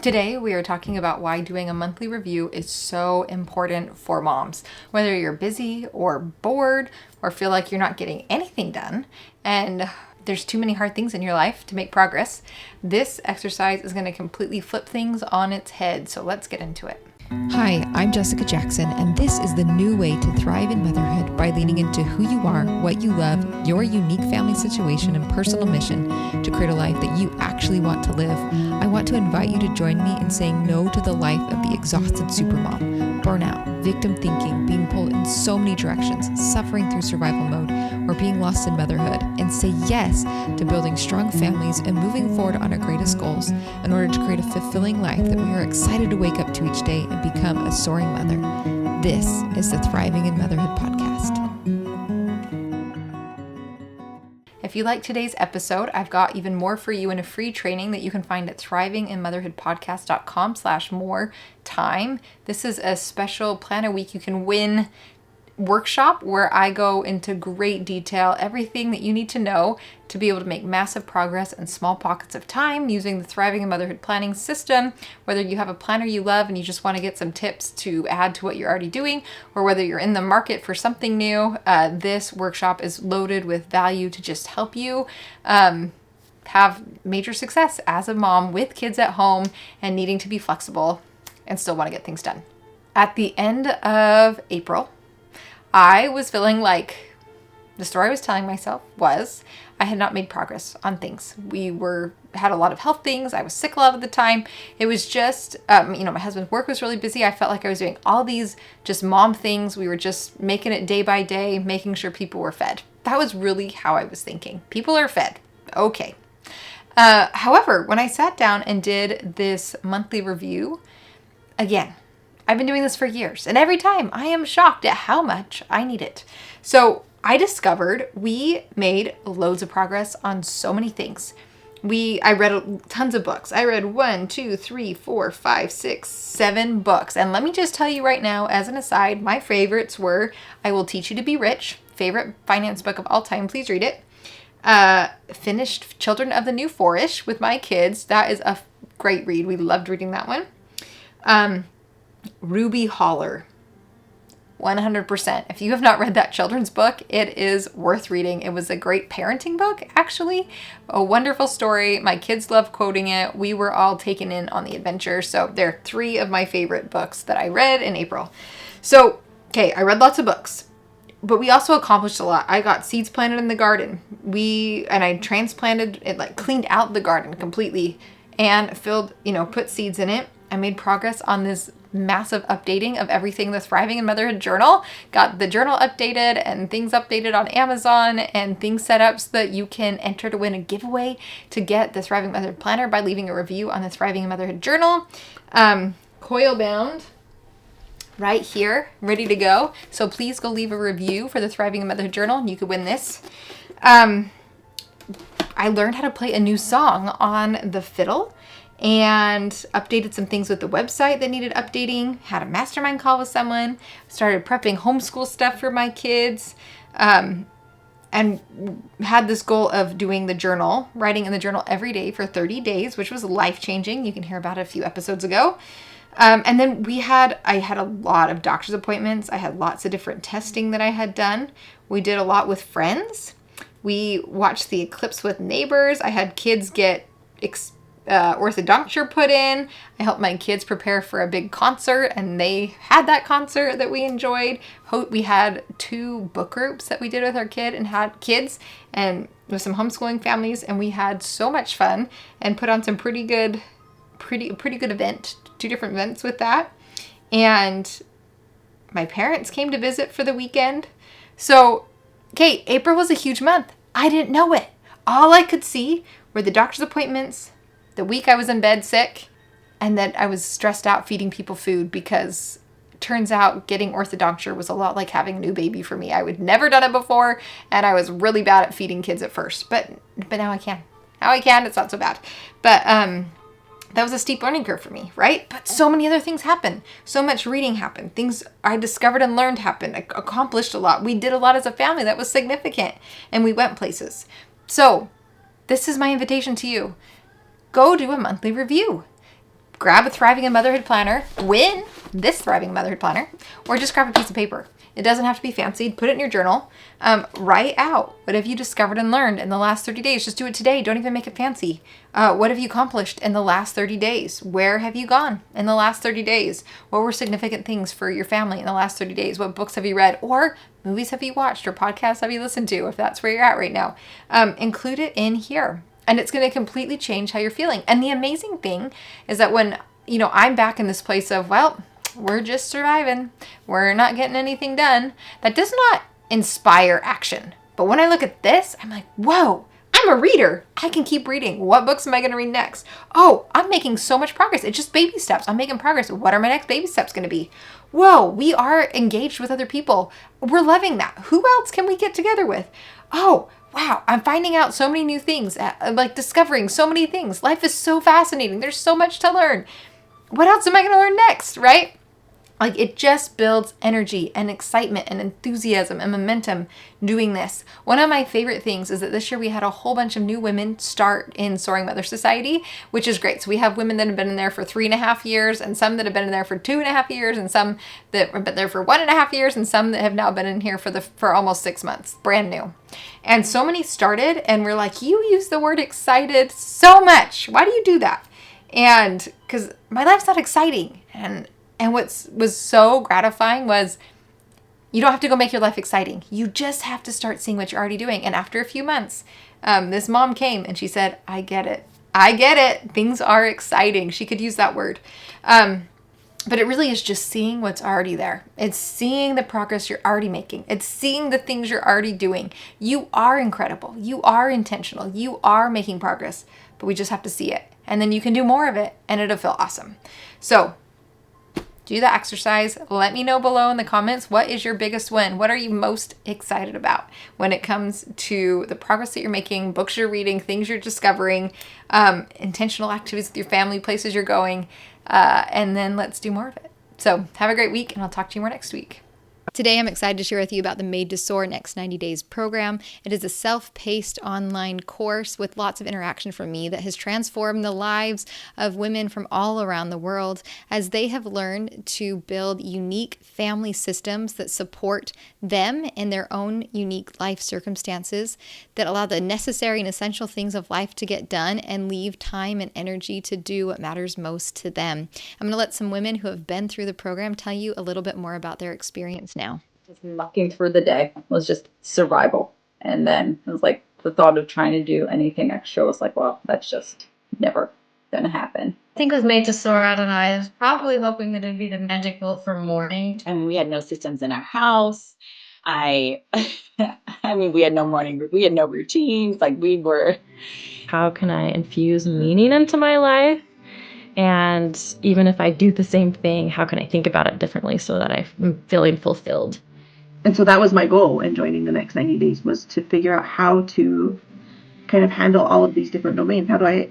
Today, we are talking about why doing a monthly review is so important for moms. Whether you're busy or bored or feel like you're not getting anything done and there's too many hard things in your life to make progress, this exercise is going to completely flip things on its head. So let's get into it. Hi, I'm Jessica Jackson, and this is the new way to thrive in motherhood by leaning into who you are, what you love, your unique family situation, and personal mission to create a life that you actually want to live. I want to invite you to join me in saying no to the life of the exhausted supermom, burnout, victim thinking, being pulled in so many directions, suffering through survival mode, or being lost in motherhood, and say yes to building strong families and moving forward on our greatest goals in order to create a fulfilling life that we are excited to wake up to each day and become a soaring mother. This is the Thriving in Motherhood podcast. If you like today's episode, I've got even more for you in a free training that you can find at thrivinginmotherhoodpodcast.com/more time. This is a special plan a week you can win workshop where I go into great detail, everything that you need to know to be able to make massive progress in small pockets of time using the Thriving in Motherhood planning system. Whether you have a planner you love and you just want to get some tips to add to what you're already doing, or whether you're in the market for something new, this workshop is loaded with value to just help you have major success as a mom with kids at home and needing to be flexible and still want to get things done. At the end of April, I was feeling like the story I was telling myself was I had not made progress on things. We had a lot of health things. I was sick a lot of the time. It was just, my husband's work was really busy. I felt like I was doing all these just mom things. We were just making it day by day, making sure people were fed. That was really how I was thinking. People are fed. Okay. However, when I sat down and did this monthly review, again, I've been doing this for years, and every time I am shocked at how much I need it. So I discovered we made loads of progress on so many things. I read tons of books. I read 1, 2, 3, 4, 5, 6, 7 books. And let me just tell you right now, as an aside, my favorites were I Will Teach You to Be Rich, favorite finance book of all time. Please read it. Finished Children of the New Four-ish with my kids. That is a great read. We loved reading that one. Ruby Holler, 100%. If you have not read that children's book, it is worth reading. It was a great parenting book, actually. A wonderful story. My kids love quoting it. We were all taken in on the adventure. So they're 3 of my favorite books that I read in April. So, okay, I read lots of books, but we also accomplished a lot. I got seeds planted in the garden. I transplanted it, cleaned out the garden completely and put seeds in it. I made progress on this massive updating of everything, the Thriving in Motherhood journal. Got the journal updated and things updated on Amazon and things set up so that you can enter to win a giveaway to get the Thriving Motherhood planner by leaving a review on the Thriving in Motherhood journal. Coil bound right here, ready to go. So please go leave a review for the Thriving in Motherhood journal and you could win this. I learned how to play a new song on the fiddle and updated some things with the website that needed updating, had a mastermind call with someone, started prepping homeschool stuff for my kids, and had this goal of doing the journal, writing in the journal every day for 30 days, which was life-changing. You can hear about it a few episodes ago. And then I had a lot of doctor's appointments. I had lots of different testing that I had done. We did a lot with friends. We watched the eclipse with neighbors. I had kids get orthodonture put in. I helped my kids prepare for a big concert, and they had that concert that we enjoyed. We had 2 book groups that we did with our kids and with some homeschooling families, and we had so much fun and put on some pretty good event, 2 different events with that. And my parents came to visit for the weekend. So, okay, April was a huge month. I didn't know it. All I could see were the doctor's appointments, the week I was in bed sick, and that I was stressed out feeding people food because it turns out getting orthodonture was a lot like having a new baby for me. I would never done it before, and I was really bad at feeding kids at first, but now I can. It's not so bad. But that was a steep learning curve for me, right? But so many other things happened. So much reading happened. Things I discovered and learned happened. I accomplished a lot. We did a lot as a family that was significant, and we went places. So this is my invitation to you. Go do a monthly review. grab a Thriving in Motherhood planner, win this Thriving in Motherhood planner, or just grab a piece of paper. It doesn't have to be fancy. Put it in your journal. Write out what have you discovered and learned in the last 30 days. Just do it today. Don't even make it fancy. What have you accomplished in the last 30 days? Where have you gone in the last 30 days? What were significant things for your family in the last 30 days? What books have you read? Or movies have you watched? Or podcasts have you listened to? If that's where you're at right now. Include it in here. And it's going to completely change how you're feeling. And the amazing thing is that when, I'm back in this place of, well, we're just surviving, we're not getting anything done, that does not inspire action. But when I look at this, I'm like, whoa, I'm a reader. I can keep reading. What books am I going to read next? Oh, I'm making so much progress. It's just baby steps. I'm making progress. What are my next baby steps going to be? Whoa, we are engaged with other people. We're loving that. Who else can we get together with? Oh, wow, I'm finding out so many new things, like discovering so many things. Life is so fascinating. There's so much to learn. What else am I going to learn next, right? Like, it just builds energy and excitement and enthusiasm and momentum doing this. One of my favorite things is that this year we had a whole bunch of new women start in Soaring Mother Society, which is great. So we have women that have been in there for 3.5 years, and some that have been in there for 2.5 years, and some that have been there for 1.5 years, and some that have now been in here for almost 6 months, brand new. And so many started, and we're like, you use the word excited so much. Why do you do that? And because my life's not exciting. And what was so gratifying was you don't have to go make your life exciting. You just have to start seeing what you're already doing. And after a few months, this mom came and she said, I get it. I get it. Things are exciting. She could use that word. But it really is just seeing what's already there. It's seeing the progress you're already making. It's seeing the things you're already doing. You are incredible. You are intentional. You are making progress. But we just have to see it. And then you can do more of it and it'll feel awesome. So do the exercise. Let me know below in the comments, what is your biggest win? What are you most excited about when it comes to the progress that you're making, books you're reading, things you're discovering, intentional activities with your family, places you're going, and then let's do more of it. So have a great week, and I'll talk to you more next week. Today, I'm excited to share with you about the Made to Soar Next 90 Days program. It is a self-paced online course with lots of interaction from me that has transformed the lives of women from all around the world as they have learned to build unique family systems that support them in their own unique life circumstances, that allow the necessary and essential things of life to get done and leave time and energy to do what matters most to them. I'm going to let some women who have been through the program tell you a little bit more about their experience now. Just mucking through the day was just survival. And then it was like the thought of trying to do anything extra was like, well, that's just never gonna happen. I think it was made to soar out, and I was probably hoping that it'd be the magic bullet for morning. I mean, we had no systems in our house. I mean, we had no routines. Like we were. How can I infuse meaning into my life? And even if I do the same thing, how can I think about it differently so that I'm feeling fulfilled? And so that was my goal in joining the Next 90 Days, was to figure out how to kind of handle all of these different domains. How do I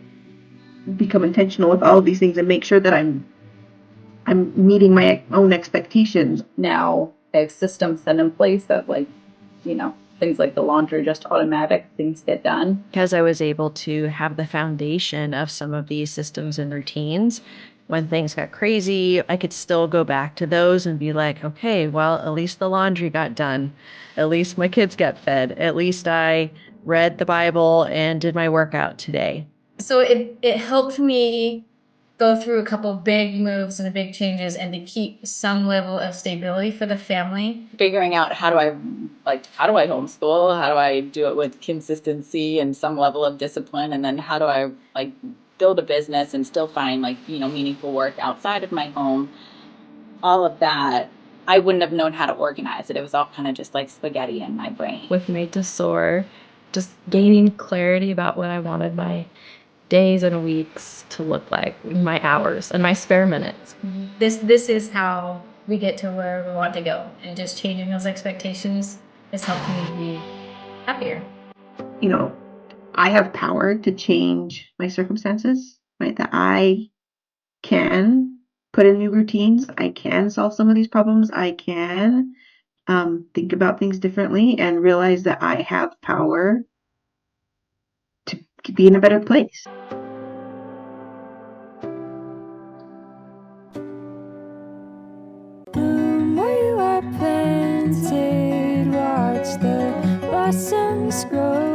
become intentional with all of these things and make sure that I'm meeting my own expectations? Now I have systems set in place that, like, things like the laundry, just automatic things get done. Because I was able to have the foundation of some of these systems and routines, when things got crazy, I could still go back to those and be like, okay, well, at least the laundry got done. At least my kids got fed. At least I read the Bible and did my workout today. So it helped me go through a couple big moves and big changes and to keep some level of stability for the family. Figuring out how do I homeschool? How do I do it with consistency and some level of discipline? And then how do I build a business and still find meaningful work outside of my home? All of that, I wouldn't have known how to organize it. It was all kind of just like spaghetti in my brain. With Made to Soar, just gaining clarity about what I wanted my days and weeks to look like, my hours and my spare minutes. This is how we get to where we want to go, and just changing those expectations has helped me to be happier. I have power to change my circumstances, right? That I can put in new routines. I can solve some of these problems. I can think about things differently and realize that I have power to be in a better place. blossoms grow.